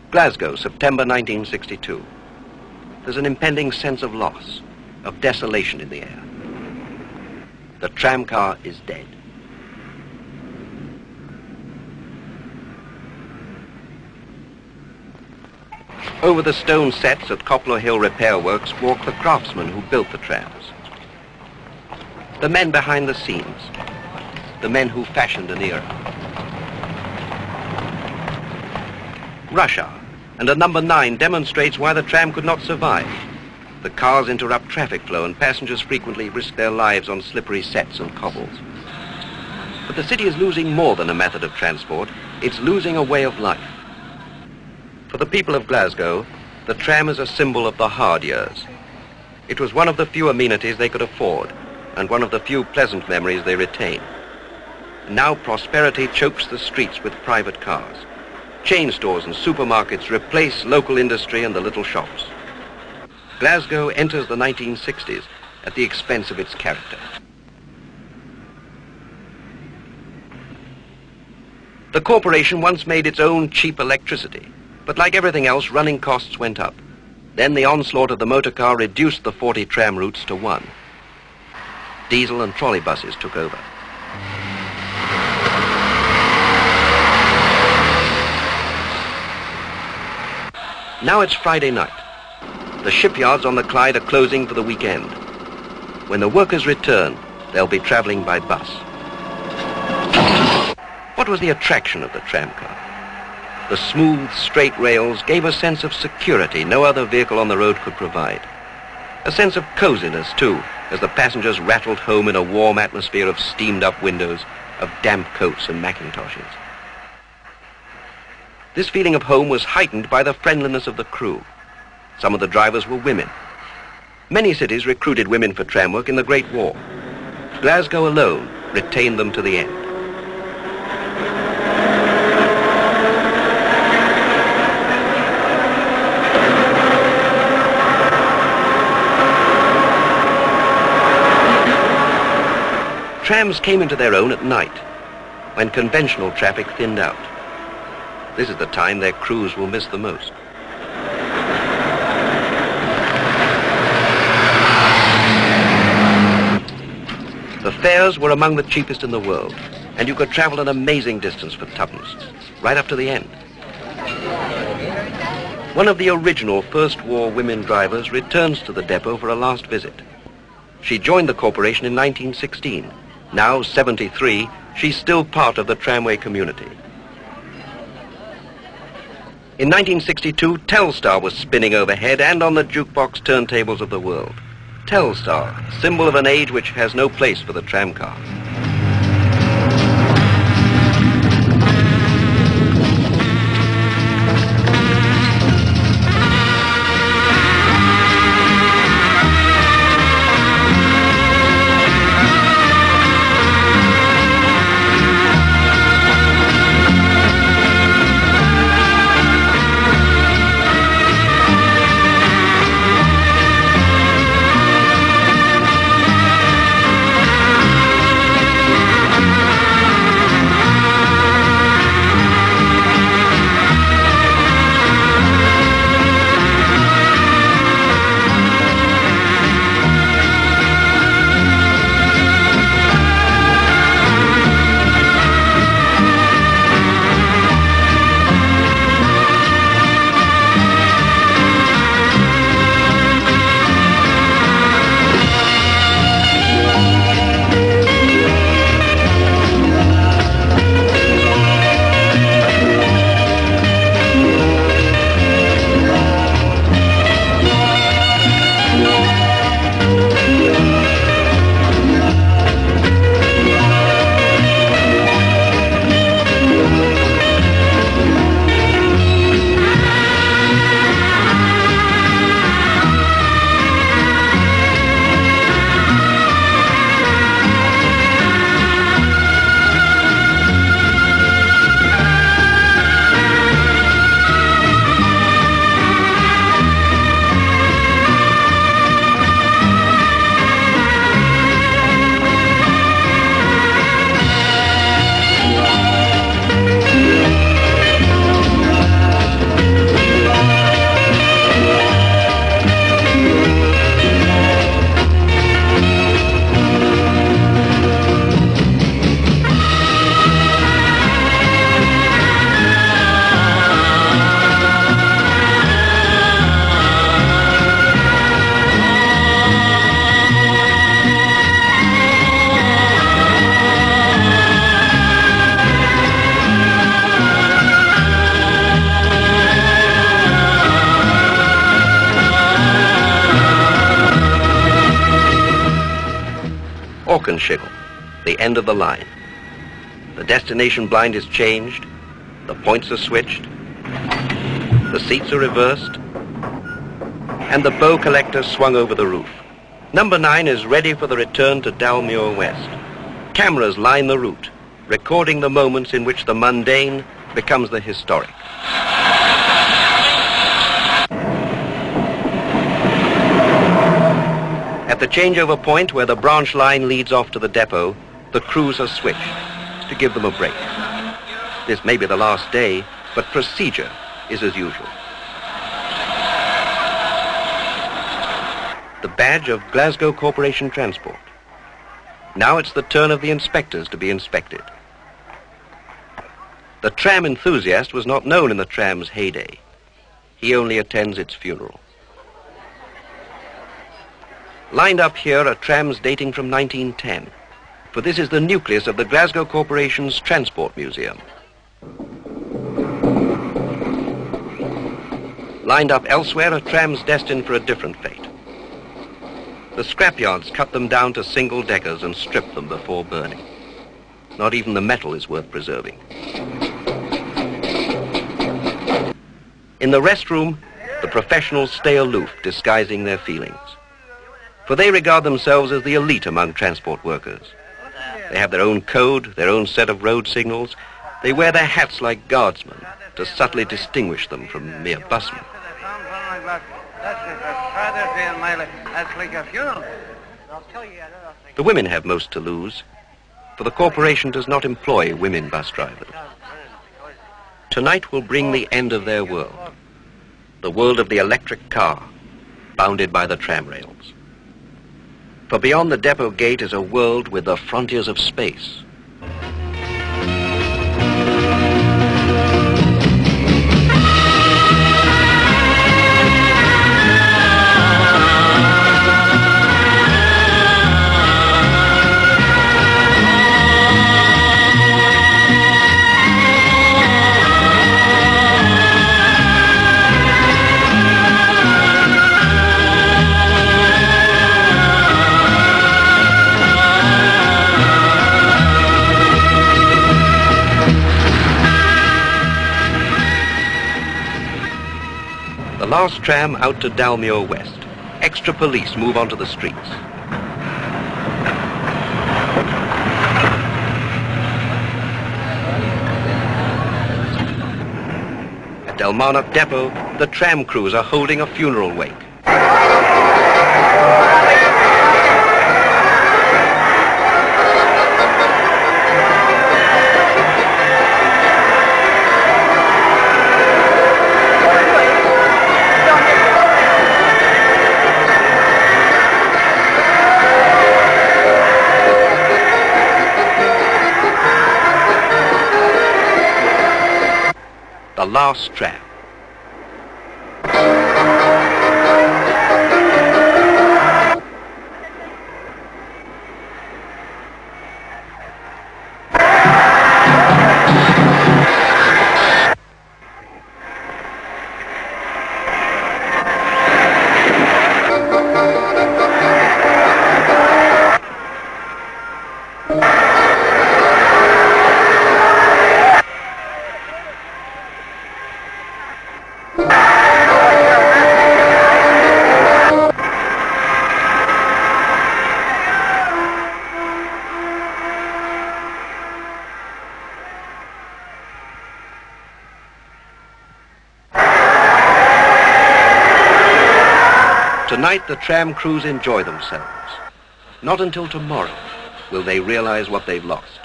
Glasgow, September 1962. There's an impending sense of loss, of desolation in the air. The tramcar is dead. Over the stone sets at Coplar Hill Repair Works walk the craftsmen who built the trams. The men behind the scenes. The men who fashioned an era. Rush hour, and a number 9 demonstrates why the tram could not survive. The cars interrupt traffic flow and passengers frequently risk their lives on slippery sets and cobbles. But the city is losing more than a method of transport. It's losing a way of life. For the people of Glasgow, the tram is a symbol of the hard years. It was one of the few amenities they could afford, and one of the few pleasant memories they retain. Now prosperity chokes the streets with private cars. Chain stores and supermarkets replace local industry and the little shops. Glasgow enters the 1960s at the expense of its character. The corporation once made its own cheap electricity, but like everything else, running costs went up. Then the onslaught of the motor car reduced the 40 tram routes to 1. Diesel and trolley buses took over. Now it's Friday night. The shipyards on the Clyde are closing for the weekend. When the workers return, they'll be traveling by bus. What was the attraction of the tramcar? The smooth, straight rails gave a sense of security no other vehicle on the road could provide. A sense of coziness, too, as the passengers rattled home in a warm atmosphere of steamed-up windows, of damp coats and Macintoshes. This feeling of home was heightened by the friendliness of the crew. Some of the drivers were women. Many cities recruited women for tram work in the Great War. Glasgow alone retained them to the end. Trams came into their own at night, when conventional traffic thinned out. This is the time their crews will miss the most. The fares were among the cheapest in the world, and you could travel an amazing distance for tuppence, right up to the end. One of the original First War women drivers returns to the depot for a last visit. She joined the corporation in 1916. Now 73, she's still part of the tramway community. In 1962, Telstar was spinning overhead and on the jukebox turntables of the world. Telstar, symbol of an age which has no place for the tramcar. hook and shingle, the end of the line. The destination blind is changed, the points are switched, the seats are reversed, and the bow collector swung over the roof. Number 9 is ready for the return to Balmuir West. Cameras line the route, recording the moments in which the mundane becomes the historic. At the changeover point where the branch line leads off to the depot, the crews are switched to give them a break. This may be the last day, but procedure is as usual. The badge of Glasgow Corporation Transport. Now it's the turn of the inspectors to be inspected. The tram enthusiast was not known in the tram's heyday. He only attends its funeral. Lined up here are trams dating from 1910, for this is the nucleus of the Glasgow Corporation's Transport Museum. Lined up elsewhere are trams destined for a different fate. The scrapyards cut them down to single-deckers and strip them before burning. Not even the metal is worth preserving. In the restroom, the professionals stay aloof, disguising their feelings. For they regard themselves as the elite among transport workers. They have their own code, their own set of road signals. They wear their hats like guardsmen to subtly distinguish them from mere busmen. The women have most to lose, for the corporation does not employ women bus drivers. Tonight will bring the end of their world, the world of the electric car, bounded by the tram rails. For beyond the depot gate is a world with the frontiers of space. The last tram out to Balmuir West. Extra police move onto the streets. At Delmarnock Depot, the tram crews are holding a funeral wake. The last tram. Tonight, the tram crews enjoy themselves. Not until tomorrow will they realize what they've lost.